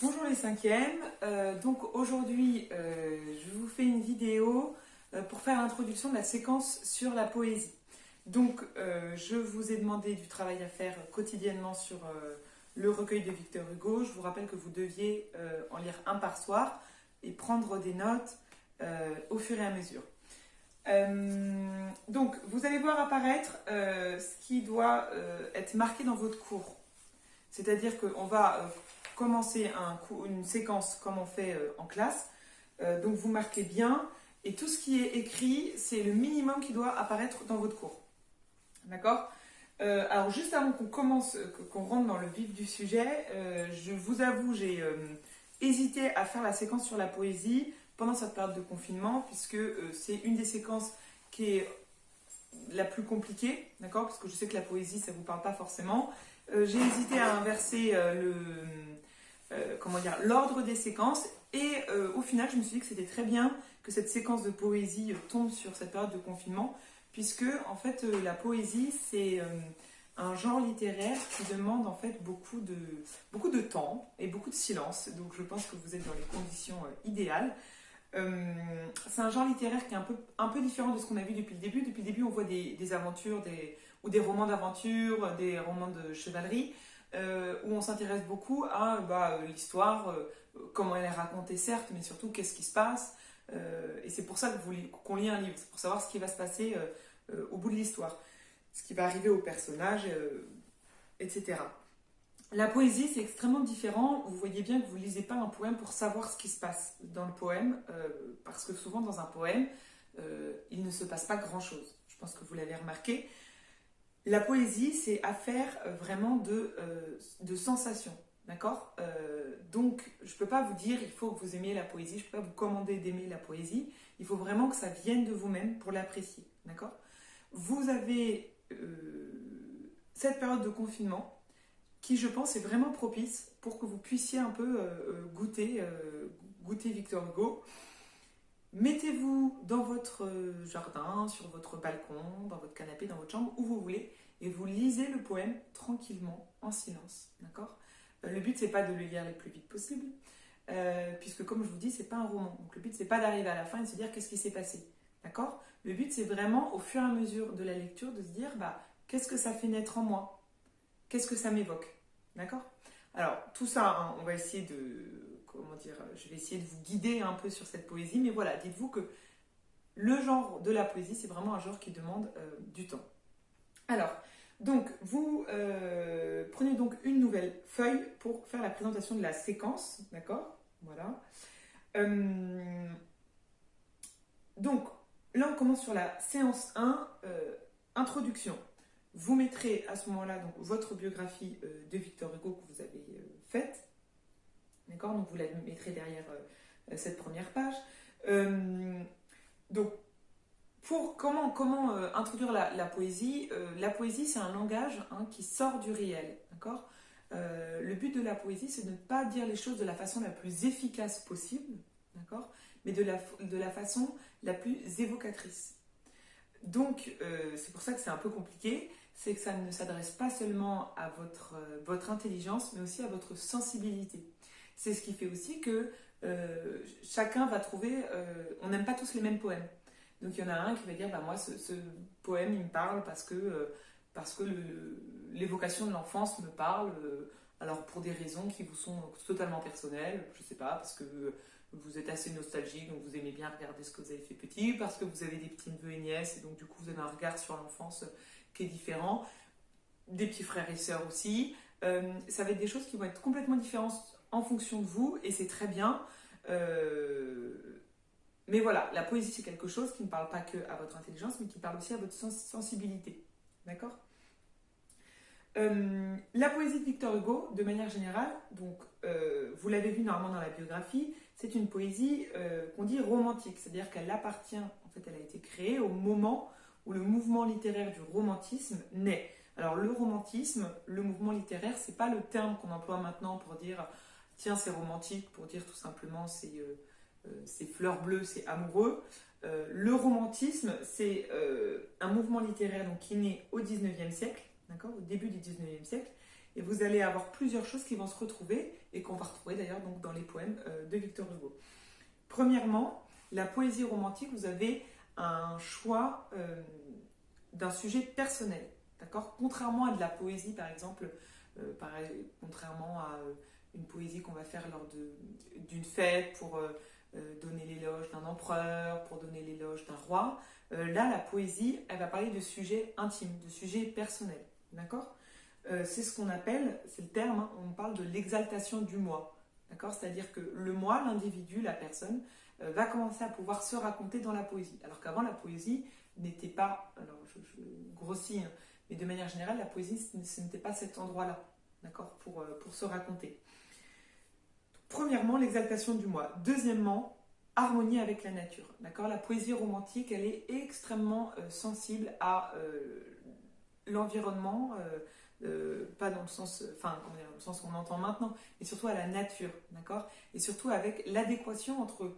Bonjour les cinquièmes, donc aujourd'hui je vous fais une vidéo pour faire l'introduction de la séquence sur la poésie. Donc je vous ai demandé du travail à faire quotidiennement sur le recueil de Victor Hugo. Je vous rappelle que vous deviez en lire un par soir et prendre des notes au fur et à mesure. Donc vous allez voir apparaître ce qui doit être marqué dans votre cours. C'est-à-dire qu'on va commencer une séquence comme on fait en classe. Donc vous marquez bien. Et tout ce qui est écrit, c'est le minimum qui doit apparaître dans votre cours. D'accord? Alors juste avant qu'on commence, qu'on rentre dans le vif du sujet, je vous avoue, j'ai hésité à faire la séquence sur la poésie pendant cette période de confinement, puisque c'est une des séquences qui est la plus compliquée, d'accord? Parce que je sais que la poésie, ça ne vous parle pas forcément. J'ai hésité à inverser l'ordre des séquences et au final je me suis dit que c'était très bien que cette séquence de poésie tombe sur cette période de confinement, puisque en fait la poésie c'est un genre littéraire qui demande en fait beaucoup de temps et beaucoup de silence, donc je pense que vous êtes dans les conditions idéales. C'est un genre littéraire qui est un peu différent de ce qu'on a vu depuis le début. Depuis le début, on voit des aventures ou des romans d'aventure, des romans de chevalerie, où on s'intéresse beaucoup à l'histoire, comment elle est racontée, certes, mais surtout qu'est-ce qui se passe. Et c'est pour ça qu'on lit un livre, c'est pour savoir ce qui va se passer au bout de l'histoire, ce qui va arriver au personnage, etc. La poésie, c'est extrêmement différent. Vous voyez bien que vous ne lisez pas un poème pour savoir ce qui se passe dans le poème, parce que souvent dans un poème, il ne se passe pas grand-chose. Je pense que vous l'avez remarqué. La poésie, c'est affaire vraiment de sensations, d'accord? Donc, je ne peux pas vous dire il faut que vous aimiez la poésie, je ne peux pas vous commander d'aimer la poésie. Il faut vraiment que ça vienne de vous-même pour l'apprécier, d'accord? Vous avez cette période de confinement qui, je pense, est vraiment propice pour que vous puissiez un peu goûter Victor Hugo. Mettez-vous dans votre jardin, sur votre balcon, dans votre canapé, dans votre chambre, où vous voulez, et vous lisez le poème tranquillement, en silence, d'accord? Le but, c'est pas de le lire le plus vite possible, puisque comme je vous dis, c'est pas un roman. Donc le but, c'est pas d'arriver à la fin et de se dire qu'est-ce qui s'est passé, d'accord? Le but, c'est vraiment, au fur et à mesure de la lecture, de se dire, qu'est-ce que ça fait naître en moi? Qu'est-ce que ça m'évoque? D'accord? Alors, tout ça, hein, on va essayer je vais essayer de vous guider un peu sur cette poésie, mais voilà, dites-vous que le genre de la poésie, c'est vraiment un genre qui demande du temps. Alors, donc, vous prenez donc une nouvelle feuille pour faire la présentation de la séquence, d'accord? Voilà. Donc, là, on commence sur la séance 1, introduction. Vous mettrez à ce moment-là donc, votre biographie de Victor Hugo que vous avez faite. D'accord? Donc vous la mettrez derrière cette première page. Donc, comment introduire la poésie? La poésie, c'est un langage qui sort du réel. D'accord? Le but de la poésie, c'est de ne pas dire les choses de la façon la plus efficace possible, d'accord? Mais de la façon la plus évocatrice. Donc, c'est pour ça que c'est un peu compliqué, c'est que ça ne s'adresse pas seulement à votre intelligence, mais aussi à votre sensibilité. C'est ce qui fait aussi que chacun va trouver... on n'aime pas tous les mêmes poèmes. Donc, il y en a un qui va dire, moi, ce poème, il me parle parce que l'évocation de l'enfance me parle, alors pour des raisons qui vous sont totalement personnelles, je ne sais pas, parce que vous êtes assez nostalgique, donc vous aimez bien regarder ce que vous avez fait petit, parce que vous avez des petits neveux et nièces, et donc du coup vous avez un regard sur l'enfance qui est différent, des petits frères et sœurs aussi. Ça va être des choses qui vont être complètement différentes en fonction de vous, et c'est très bien. Mais voilà, la poésie c'est quelque chose qui ne parle pas que à votre intelligence, mais qui parle aussi à votre sensibilité. D'accord? La poésie de Victor Hugo, de manière générale, donc vous l'avez vu normalement dans la biographie, c'est une poésie qu'on dit romantique, c'est-à-dire qu'elle appartient, en fait elle a été créée au moment où le mouvement littéraire du romantisme naît. Alors le romantisme, le mouvement littéraire, c'est pas le terme qu'on emploie maintenant pour dire tiens c'est romantique, pour dire tout simplement c'est fleur bleue, c'est amoureux. Le romantisme, c'est un mouvement littéraire donc, qui naît au 19e siècle, d'accord, au début du 19e siècle, et vous allez avoir plusieurs choses qui vont se retrouver et qu'on va retrouver d'ailleurs donc dans les poèmes de Victor Hugo. Premièrement, la poésie romantique, vous avez un choix d'un sujet personnel, d'accord? Contrairement à de la poésie, par exemple, contrairement à une poésie qu'on va faire lors d'une fête pour donner l'éloge d'un empereur, pour donner l'éloge d'un roi, là, la poésie, elle va parler de sujets intimes, de sujets personnels, d'accord? C'est ce qu'on appelle, c'est le terme, hein, on parle de l'exaltation du moi, d'accord? C'est-à-dire que le moi, l'individu, la personne, va commencer à pouvoir se raconter dans la poésie. Alors qu'avant, la poésie n'était pas, alors je grossis, hein, mais de manière générale, la poésie, ce n'était pas cet endroit-là, d'accord, pour se raconter. Premièrement, l'exaltation du moi. Deuxièmement, harmonie avec la nature, d'accord? La poésie romantique, elle est extrêmement sensible à l'environnement, pas dans le sens, dans le sens qu'on entend maintenant, mais surtout à la nature, d'accord? Et surtout avec l'adéquation entre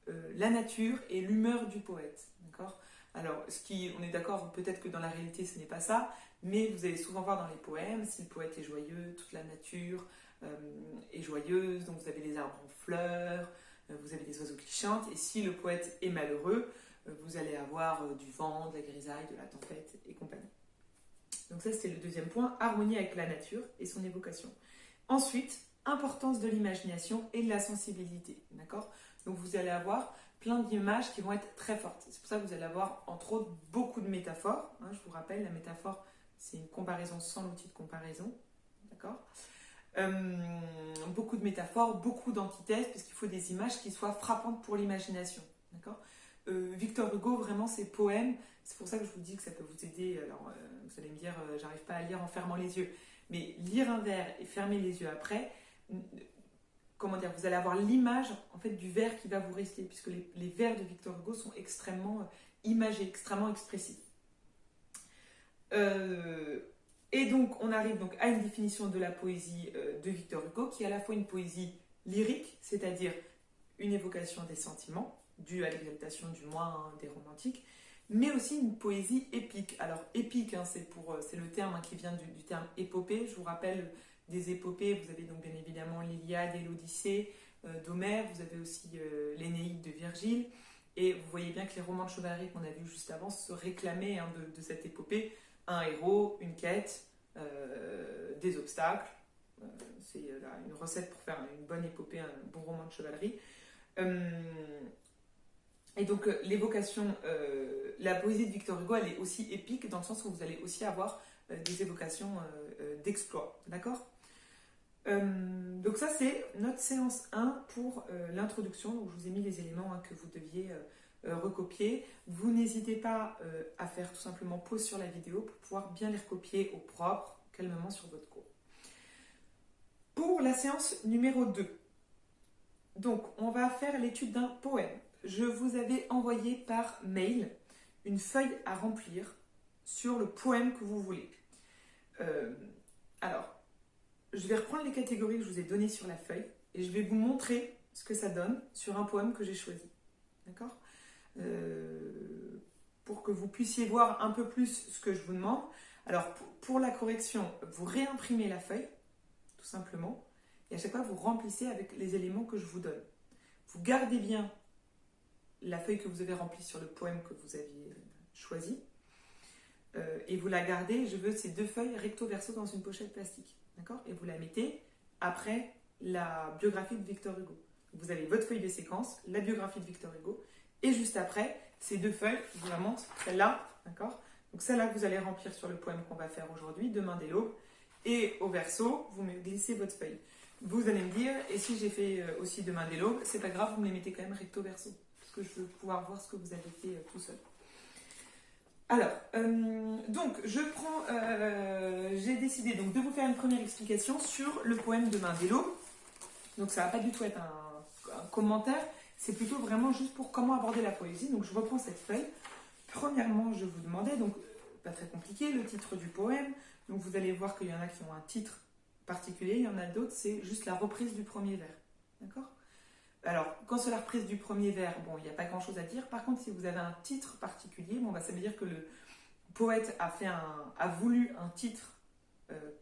la nature et l'humeur du poète, d'accord? Alors, on est d'accord, peut-être que dans la réalité, ce n'est pas ça, mais vous allez souvent voir dans les poèmes, si le poète est joyeux, toute la nature est joyeuse, donc vous avez les arbres en fleurs, vous avez des oiseaux qui chantent, et si le poète est malheureux, vous allez avoir du vent, de la grisaille, de la tempête et compagnie. Donc ça, c'est le deuxième point, harmonie avec la nature et son évocation. Ensuite, importance de l'imagination et de la sensibilité, d'accord? Donc vous allez avoir plein d'images qui vont être très fortes. C'est pour ça que vous allez avoir, entre autres, beaucoup de métaphores. Hein, je vous rappelle, la métaphore, c'est une comparaison sans l'outil de comparaison, d'accord? Beaucoup de métaphores, beaucoup d'antithèses, parce qu'il faut des images qui soient frappantes pour l'imagination, d'accord? Victor Hugo, vraiment, ses poèmes, c'est pour ça que je vous dis que ça peut vous aider. Alors, vous allez me dire, j'arrive pas à lire en fermant les yeux, mais lire un vers et fermer les yeux après, comment dire, vous allez avoir l'image en fait du vers qui va vous rester, puisque les vers de Victor Hugo sont extrêmement imagés, extrêmement expressifs. Et donc, on arrive donc à une définition de la poésie de Victor Hugo, qui est à la fois une poésie lyrique, c'est-à-dire une évocation des sentiments, due à l'exaltation du moi, hein, des romantiques, mais aussi une poésie épique. Alors, épique, hein, c'est le terme hein, qui vient du terme épopée. Je vous rappelle des épopées, vous avez donc bien évidemment l'Iliade et l'Odyssée d'Homère, vous avez aussi l'Énéide de Virgile, et vous voyez bien que les romans de chevalerie qu'on a vus juste avant se réclamaient hein, de cette épopée. Un héros, une quête, des obstacles. C'est une recette pour faire une bonne épopée, un bon roman de chevalerie. Et donc l'évocation, la poésie de Victor Hugo, elle est aussi épique dans le sens où vous allez aussi avoir des évocations d'exploits. D'accord? Donc ça c'est notre séance 1 pour l'introduction. Donc je vous ai mis les éléments hein, que vous deviez recopier. Vous n'hésitez pas à faire tout simplement pause sur la vidéo pour pouvoir bien les recopier au propre, calmement sur votre cours. Pour la séance numéro 2, donc on va faire l'étude d'un poème. Je vous avais envoyé par mail une feuille à remplir sur le poème que vous voulez. Alors, je vais reprendre les catégories que je vous ai données sur la feuille et je vais vous montrer ce que ça donne sur un poème que j'ai choisi. D'accord ? Pour que vous puissiez voir un peu plus ce que je vous demande. Alors, pour la correction, vous réimprimez la feuille, tout simplement, et à chaque fois, vous remplissez avec les éléments que je vous donne. Vous gardez bien la feuille que vous avez remplie sur le poème que vous aviez choisi, et vous la gardez, je veux ces deux feuilles recto-verso dans une pochette plastique, d'accord ? Et vous la mettez après la biographie de Victor Hugo. Vous avez votre feuille de séquence, la biographie de Victor Hugo, et juste après, ces deux feuilles, je vous la montre, celle-là, d'accord ? Donc celle-là que vous allez remplir sur le poème qu'on va faire aujourd'hui, Demain dès l'aube, et au verso, vous me glissez votre feuille. Vous allez me dire, et si j'ai fait aussi Demain dès l'aube, c'est pas grave, vous me les mettez quand même recto-verso, parce que je veux pouvoir voir ce que vous avez fait tout seul. Alors, donc, j'ai décidé donc, de vous faire une première explication sur le poème Demain dès l'aube. Donc ça va pas du tout être un commentaire, c'est plutôt vraiment juste pour comment aborder la poésie. Donc je reprends cette feuille. Premièrement, je vous demandais, donc pas très compliqué, le titre du poème. Donc vous allez voir qu'il y en a qui ont un titre particulier, il y en a d'autres, c'est juste la reprise du premier vers. D'accord ? Alors, quand c'est la reprise du premier vers, bon, il n'y a pas grand-chose à dire. Par contre, si vous avez un titre particulier, bon, bah, ça veut dire que le poète a voulu un titre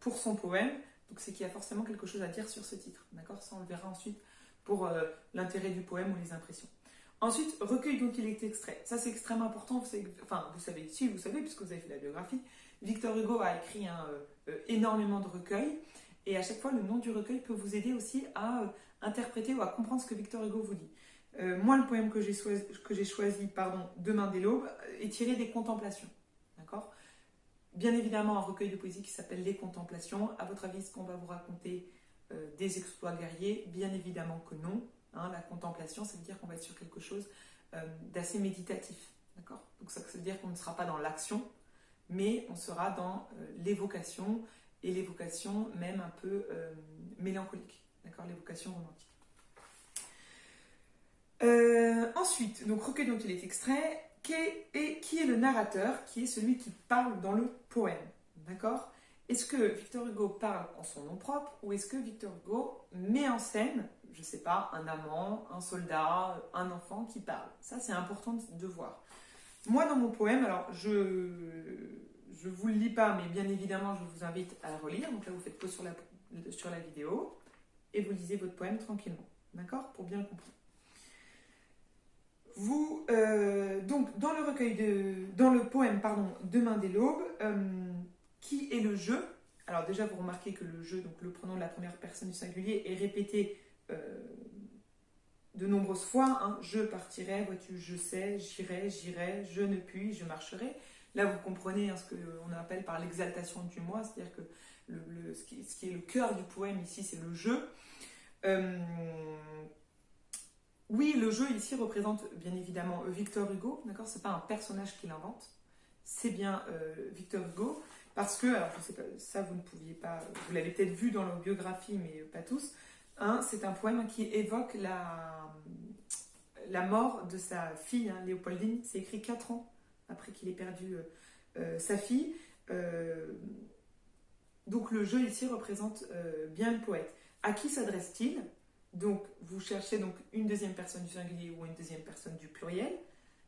pour son poème, donc c'est qu'il y a forcément quelque chose à dire sur ce titre, d'accord? Ça on le verra ensuite pour l'intérêt du poème ou les impressions. Ensuite, recueil dont il est extrait. Ça c'est extrêmement important, vous savez, si vous savez, puisque vous avez fait la biographie, Victor Hugo a écrit énormément de recueils, et à chaque fois le nom du recueil peut vous aider aussi à interpréter ou à comprendre ce que Victor Hugo vous dit. Moi, le poème que j'ai choisi, Demain dès l'aube, est tiré des Contemplations. D'accord? Bien évidemment, un recueil de poésie qui s'appelle Les Contemplations. À votre avis, est-ce qu'on va vous raconter des exploits guerriers? Bien évidemment que non. Hein, la contemplation, ça veut dire qu'on va être sur quelque chose d'assez méditatif. D'accord? Donc ça veut dire qu'on ne sera pas dans l'action, mais on sera dans l'évocation, et l'évocation même un peu mélancolique. D'accord? L'évocation romantique. Ensuite, donc recueil dont il est extrait, qui est le narrateur, qui est celui qui parle dans le poème. D'accord? Est-ce que Victor Hugo parle en son nom propre, ou est-ce que Victor Hugo met en scène, je ne sais pas, un amant, un soldat, un enfant qui parle? Ça, c'est important de voir. Moi, dans mon poème, alors je vous le lis pas, mais bien évidemment, je vous invite à le relire. Donc là, vous faites pause sur la vidéo et vous lisez votre poème tranquillement. D'accord? Pour bien le comprendre. Donc, dans le poème, Demain dès l'aube, qui est le je? Alors déjà, vous remarquez que le je, donc le pronom de la première personne du singulier, est répété de nombreuses fois. Hein. Je partirai, vois-tu, je sais, j'irai, je ne puis, je marcherai. Là, vous comprenez ce qu'on appelle par l'exaltation du moi, c'est-à-dire que ce qui est le cœur du poème ici, c'est le je. Oui, le jeu ici représente bien évidemment Victor Hugo, d'accord? C'est pas un personnage qu'il invente, c'est bien Victor Hugo, parce que, alors je sais pas, ça vous ne pouviez pas, vous l'avez peut-être vu dans leur biographie, mais pas tous, hein, c'est un poème qui évoque la mort de sa fille, hein, Léopoldine. C'est écrit 4 ans après qu'il ait perdu sa fille. Donc le jeu ici représente bien le poète. À qui s'adresse-t-il? Donc, vous cherchez donc une deuxième personne du singulier ou une deuxième personne du pluriel.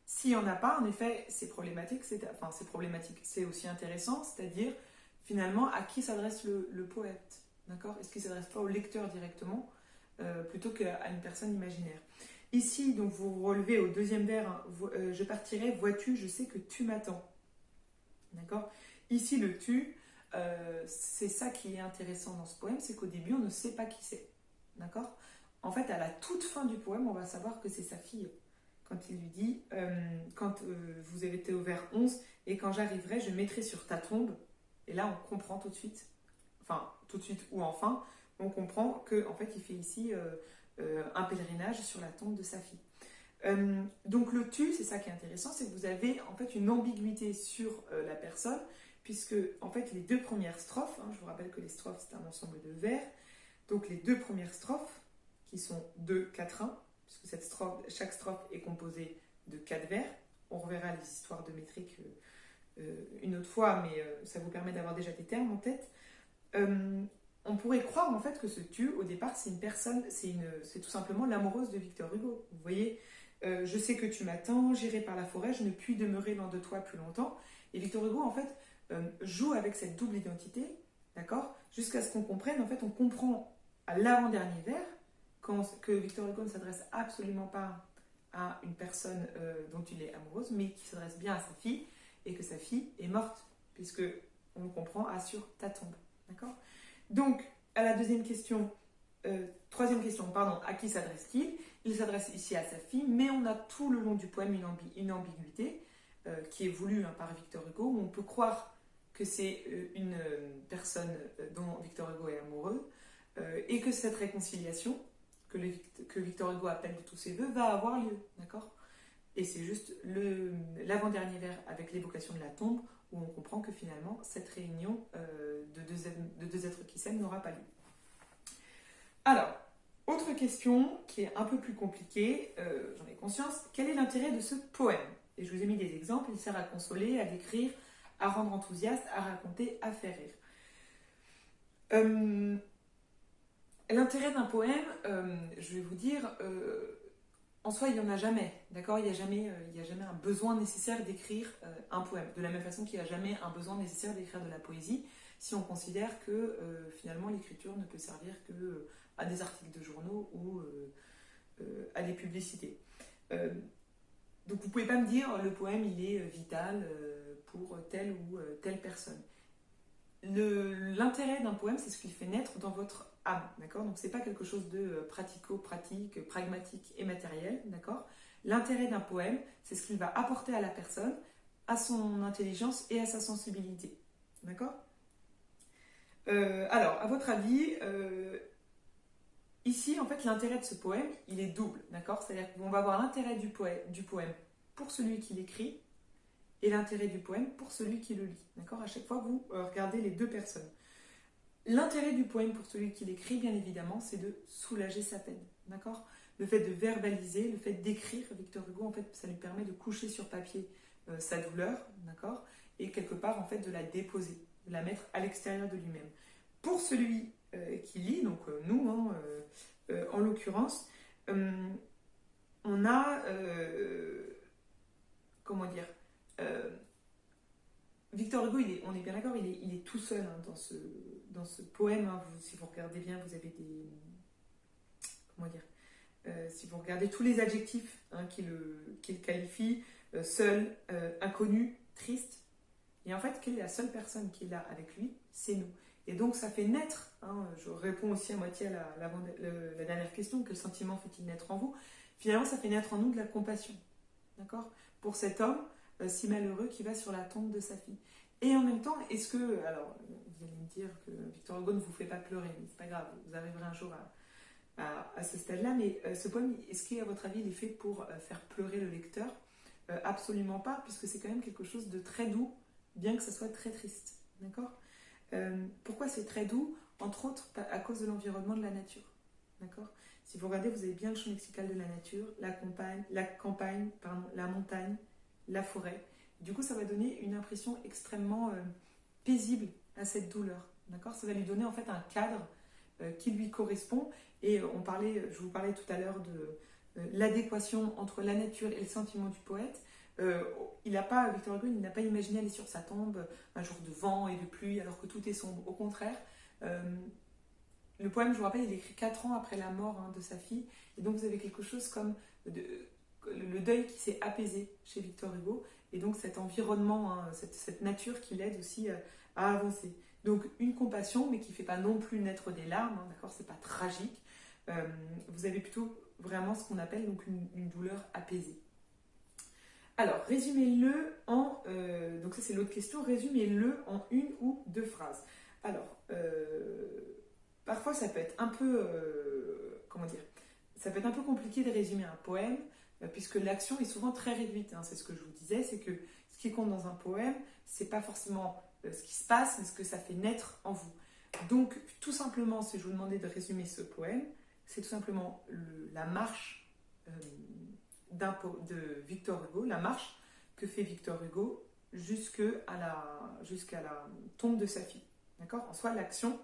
S'il n'y en a pas, en effet, c'est problématique. C'est aussi intéressant, c'est-à-dire, finalement, à qui s'adresse le poète? D'accord? Est-ce qu'il ne s'adresse pas au lecteur directement plutôt qu'à une personne imaginaire? Ici, donc, vous relevez au deuxième vers, hein, je partirai, vois-tu, je sais que tu m'attends. D'accord? Ici, le tu, c'est ça qui est intéressant dans ce poème, c'est qu'au début, on ne sait pas qui c'est. D'accord? En fait, à la toute fin du poème, on va savoir que c'est sa fille. Quand il lui dit, quand vous avez été au vers 11, et quand j'arriverai, je mettrai sur ta tombe. Et là, on comprend tout de suite, ou enfin, on comprend qu'en fait, il fait ici un pèlerinage sur la tombe de sa fille. Donc le tu, c'est ça qui est intéressant, c'est que vous avez en fait une ambiguïté sur la personne, puisque en fait, les 2 premières strophes, hein, je vous rappelle que les strophes, c'est un ensemble de vers. Donc les 2 premières strophes, qui sont 2, 4, 1, puisque chaque strophe est composée de 4 vers. On reverra les histoires de métrique une autre fois, mais ça vous permet d'avoir déjà des termes en tête. On pourrait croire en fait que ce tu, au départ, c'est une personne, c'est tout simplement l'amoureuse de Victor Hugo. Vous voyez, je sais que tu m'attends, j'irai par la forêt, je ne puis demeurer loin de toi plus longtemps. Et Victor Hugo, en fait, joue avec cette double identité, d'accord? Jusqu'à ce qu'on comprenne, en fait, on comprend à l'avant-dernier vers que Victor Hugo ne s'adresse absolument pas à une personne dont il est amoureuse, mais qui s'adresse bien à sa fille, et que sa fille est morte, puisque on le comprend, assure ta tombe. D'accord? Donc, à la troisième question, à qui s'adresse-t-il? Il s'adresse ici à sa fille, mais on a tout le long du poème une ambiguïté qui est voulue par Victor Hugo, où on peut croire que c'est une personne dont Victor Hugo est amoureux, et que cette réconciliation, que Victor Hugo appelle de tous ses voeux, va avoir lieu, d'accord? Et c'est juste l'avant-dernier vers avec l'évocation de la tombe où on comprend que finalement cette réunion de deux êtres qui s'aiment n'aura pas lieu. Alors, autre question qui est un peu plus compliquée, j'en ai conscience, quel est l'intérêt de ce poème? Et je vous ai mis des exemples, il sert à consoler, à décrire, à rendre enthousiaste, à raconter, à faire rire. L'intérêt d'un poème, je vais vous dire, en soi, il n'y en a jamais, d'accord? Il n'y a jamais un besoin nécessaire d'écrire un poème, de la même façon qu'il n'y a jamais un besoin nécessaire d'écrire de la poésie. si on considère que finalement l'écriture ne peut servir que à des articles de journaux ou à des publicités. Donc vous ne pouvez pas me dire le poème il est vital pour telle ou telle personne. L'intérêt d'un poème, c'est ce qu'il fait naître dans votre âme, d'accord? Donc c'est pas quelque chose de pratico-pratique, pragmatique et matériel, d'accord? L'intérêt d'un poème, c'est ce qu'il va apporter à la personne, à son intelligence et à sa sensibilité, d'accord? Alors, à votre avis, ici, en fait, l'intérêt de ce poème, il est double, d'accord? C'est-à-dire qu'on va avoir l'intérêt du poème pour celui qui l'écrit et l'intérêt du poème pour celui qui le lit, d'accord? À chaque fois, vous regardez les deux personnes. L'intérêt du poème pour celui qui l'écrit, bien évidemment, c'est de soulager sa peine, d'accord? Le fait de verbaliser, le fait d'écrire, Victor Hugo, en fait, ça lui permet de coucher sur papier sa douleur, d'accord? Et quelque part, en fait, de la déposer, de la mettre à l'extérieur de lui-même. Pour celui qui lit, donc nous, en l'occurrence, on a, comment dire, Victor Hugo, on est bien d'accord, il est tout seul hein, dans ce poème. Hein. Si vous regardez bien, vous avez des... Comment dire si vous regardez tous les adjectifs hein, qui le qualifient, seul, inconnu, triste. Et en fait, quelle est la seule personne qui est là avec lui? C'est nous. Et donc, ça fait naître, hein, je réponds aussi à moitié à la dernière question, quel sentiment fait-il naître en vous? Finalement, ça fait naître en nous de la compassion. D'accord? Pour cet homme si malheureux qui va sur la tombe de sa fille. Et en même temps, est-ce que... Alors, vous allez me dire que Victor Hugo ne vous fait pas pleurer, mais c'est pas grave, vous arriverez un jour à ce stade-là, mais ce poème, est-ce qu'à votre avis, il est fait pour faire pleurer le lecteur? Absolument pas, puisque c'est quand même quelque chose de très doux, bien que ça soit très triste. D'accord? Pourquoi c'est très doux? Entre autres, à cause de l'environnement de la nature. D'accord? Si vous regardez, vous avez bien le champ lexical de la nature, la campagne, la montagne, la forêt. Du coup, ça va donner une impression extrêmement paisible à cette douleur. D'accord? Ça va lui donner en fait un cadre qui lui correspond. Et je vous parlais tout à l'heure de l'adéquation entre la nature et le sentiment du poète. Victor Hugo, il n'a pas imaginé aller sur sa tombe un jour de vent et de pluie alors que tout est sombre. Au contraire, le poème, je vous rappelle, il est écrit 4 ans après la mort hein, de sa fille. Et donc vous avez quelque chose comme le deuil qui s'est apaisé chez Victor Hugo. Et donc cet environnement, hein, cette nature qui l'aide aussi à avancer. Donc une compassion, mais qui ne fait pas non plus naître des larmes, hein, d'accord? C'est pas tragique. Vous avez plutôt vraiment ce qu'on appelle donc une douleur apaisée. Alors, résumez-le en... donc ça c'est l'autre question, résumez-le en une ou deux phrases. Alors, parfois ça peut être un peu... comment dire? Ça peut être un peu compliqué de résumer un poème, puisque l'action est souvent très réduite. Hein. C'est ce que je vous disais, c'est que ce qui compte dans un poème, c'est pas forcément ce qui se passe, mais ce que ça fait naître en vous. Donc, tout simplement, si je vous demandais de résumer ce poème, c'est tout simplement la marche de Victor Hugo, la marche que fait Victor Hugo jusqu'à la tombe de sa fille. D'accord? En soi, l'action,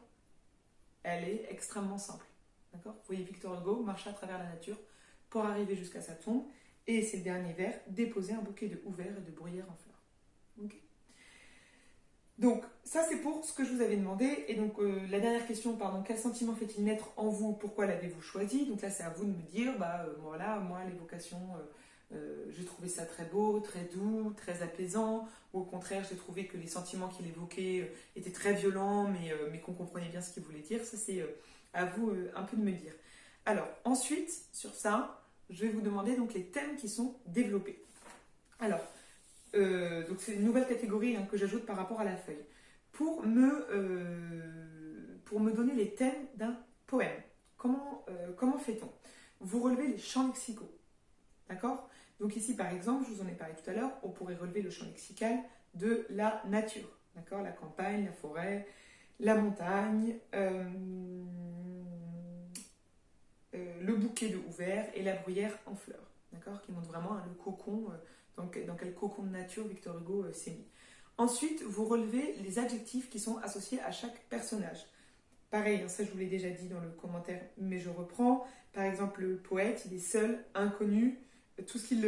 elle est extrêmement simple. D'accord? Vous voyez, Victor Hugo marche à travers la nature pour arriver jusqu'à sa tombe, et c'est le dernier vers, déposer un bouquet de houverts et de bruyères en fleurs. Okay. Donc, ça c'est pour ce que je vous avais demandé. Et donc, la dernière question, pardon, quel sentiment fait-il naître en vous? Pourquoi l'avez-vous choisi? Donc là, c'est à vous de me dire, voilà, moi, l'évocation, j'ai trouvé ça très beau, très doux, très apaisant. Ou au contraire, j'ai trouvé que les sentiments qu'il évoquait étaient très violents, mais qu'on comprenait bien ce qu'il voulait dire. Ça, c'est à vous un peu de me dire. Alors, ensuite, sur ça, je vais vous demander donc les thèmes qui sont développés. Alors, donc c'est une nouvelle catégorie hein, que j'ajoute par rapport à la feuille. Pour me donner les thèmes d'un poème, comment fait-on? Vous relevez les champs lexicaux. D'accord? Donc ici, par exemple, je vous en ai parlé tout à l'heure, on pourrait relever le champ lexical de la nature. D'accord? La campagne, la forêt, la montagne, le bouquet de houverts et la bruyère en fleurs. D'accord? Qui montre vraiment le cocon, dans quel cocon de nature Victor Hugo s'est mis. Ensuite, vous relevez les adjectifs qui sont associés à chaque personnage. Pareil, hein, ça je vous l'ai déjà dit dans le commentaire, mais je reprends. Par exemple, le poète, il est seul, inconnu, tout ce qu'il...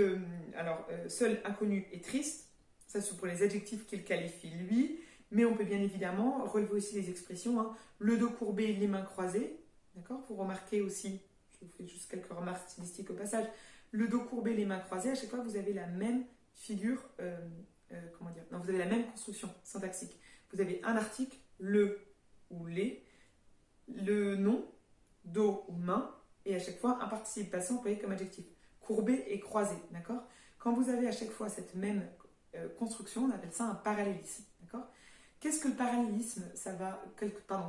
seul, inconnu et triste, ça c'est pour les adjectifs qu'il qualifie lui, Mais on peut bien évidemment relever aussi les expressions, hein. Le dos courbé, les mains croisées. D'accord? Vous remarquez aussi, je vous fais juste quelques remarques stylistiques au passage, le dos courbé, les mains croisées, à chaque fois vous avez la même figure, comment dire, non, vous avez la même construction syntaxique. Vous avez un article, le ou les, le nom, dos ou main, et à chaque fois un participe passé employé comme adjectif. Courbé et croisé, d'accord? Quand vous avez à chaque fois cette même construction, on appelle ça un parallélisme, d'accord? Qu'est-ce que le parallélisme,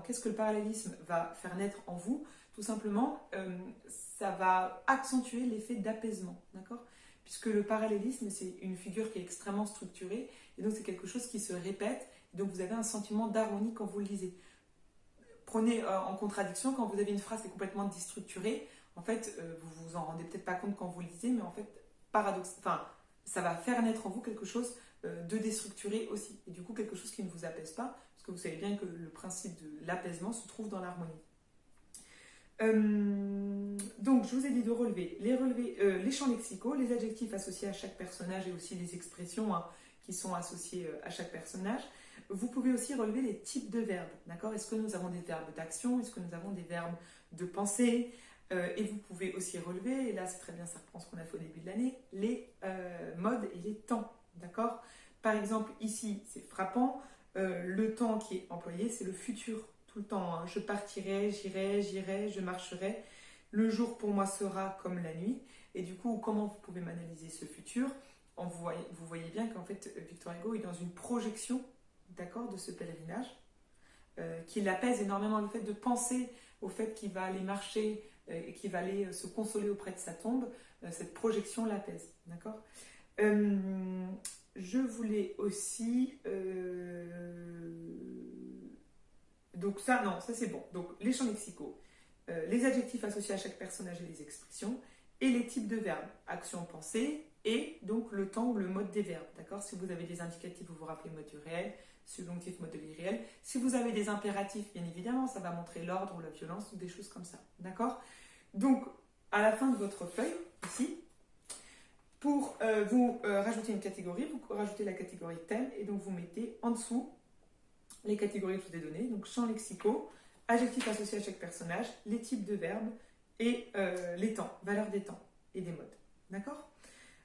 qu'est-ce que le parallélisme va faire naître en vous? Tout simplement, ça va accentuer l'effet d'apaisement, d'accord? Puisque le parallélisme, c'est une figure qui est extrêmement structurée, et donc c'est quelque chose qui se répète, et donc vous avez un sentiment d'harmonie quand vous le lisez. Prenez en contradiction, quand vous avez une phrase qui est complètement déstructurée, en fait, vous vous en rendez peut-être pas compte quand vous le lisez, mais en fait, ça va faire naître en vous quelque chose de déstructuré aussi, et du coup quelque chose qui ne vous apaise pas, parce que vous savez bien que le principe de l'apaisement se trouve dans l'harmonie. Donc je vous ai dit de relever les champs lexicaux, les adjectifs associés à chaque personnage et aussi les expressions, hein, qui sont associées à chaque personnage. Vous pouvez aussi relever les types de verbes, d'accord? Est-ce que nous avons des verbes d'action? Est-ce que nous avons des verbes de pensée? Et vous pouvez aussi relever, et là c'est très bien, ça reprend ce qu'on a fait au début de l'année, les modes et les temps, d'accord? Par exemple, ici, c'est frappant, le temps qui est employé, c'est le futur, tout le temps, hein. Je partirai, j'irai, je marcherai, le jour pour moi sera comme la nuit, et du coup, comment vous pouvez m'analyser ce futur? Vous voyez bien qu'en fait, Victor Hugo est dans une projection, d'accord, de ce pèlerinage, qui l'apaise énormément, le fait de penser au fait qu'il va aller marcher et qu'il va aller se consoler auprès de sa tombe, cette projection l'apaise, d'accord? Je voulais aussi... Donc ça, non, ça c'est bon. Donc les champs lexicaux, les adjectifs associés à chaque personnage et les expressions, et les types de verbes, action, pensée, et donc le temps ou le mode des verbes, d'accord? Si vous avez des indicatifs, vous vous rappelez mode du réel, subjonctif, mode de l'irréel. Si vous avez des impératifs, bien évidemment, ça va montrer l'ordre ou la violence ou des choses comme ça, d'accord? Donc, à la fin de votre feuille, ici, pour vous rajouter une catégorie, vous rajoutez la catégorie thème, et donc vous mettez en dessous les catégories que je vous ai données, donc champs lexicaux, adjectifs associés à chaque personnage, les types de verbes et les temps, valeur des temps et des modes. D'accord?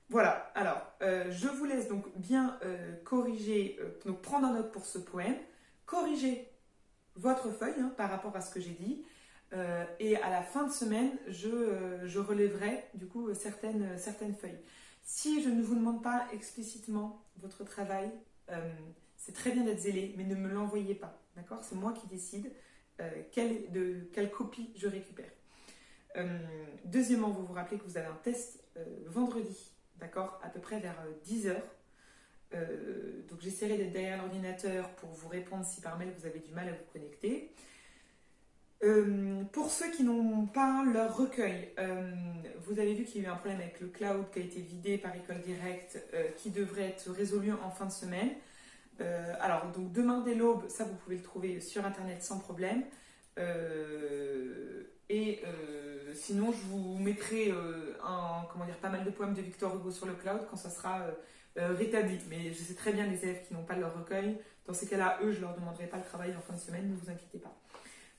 Voilà, alors je vous laisse donc bien corriger, donc prendre en note pour ce poème, corriger votre feuille, hein, par rapport à ce que j'ai dit, et à la fin de semaine, je relèverai du coup certaines feuilles. Si je ne vous demande pas explicitement votre travail, c'est très bien d'être zélé, mais ne me l'envoyez pas, d'accord? C'est moi qui décide quelle copie je récupère. Deuxièmement, vous vous rappelez que vous avez un test vendredi, d'accord? À peu près vers 10h. Donc j'essaierai d'être derrière l'ordinateur pour vous répondre si par mail vous avez du mal à vous connecter. Pour ceux qui n'ont pas leur recueil, vous avez vu qu'il y a eu un problème avec le cloud qui a été vidé par École Directe, qui devrait être résolu en fin de semaine. Alors, donc demain dès l'aube, ça vous pouvez le trouver sur internet sans problème. Sinon, je vous mettrai pas mal de poèmes de Victor Hugo sur le cloud quand ça sera rétabli. Mais je sais très bien les élèves qui n'ont pas leur recueil. Dans ces cas-là, eux, je leur demanderai pas le travail en fin de semaine, ne vous inquiétez pas.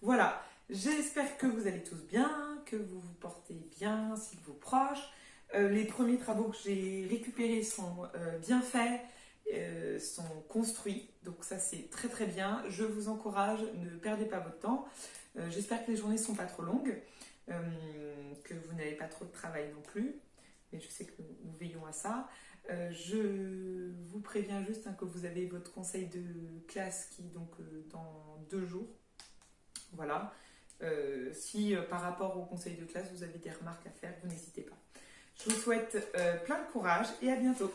Voilà, j'espère que vous allez tous bien, que vous vous portez bien, ainsi que vos proches. Les premiers travaux que j'ai récupérés sont bien faits. Sont construits, donc ça c'est très très bien. Je vous encourage, ne perdez pas votre temps. J'espère que les journées ne sont pas trop longues, que vous n'avez pas trop de travail non plus, mais je sais que nous veillons à ça. Je vous préviens juste, hein, que vous avez votre conseil de classe qui donc dans 2 jours. Voilà. Si par rapport au conseil de classe vous avez des remarques à faire, vous n'hésitez pas. Je vous souhaite plein de courage et à bientôt.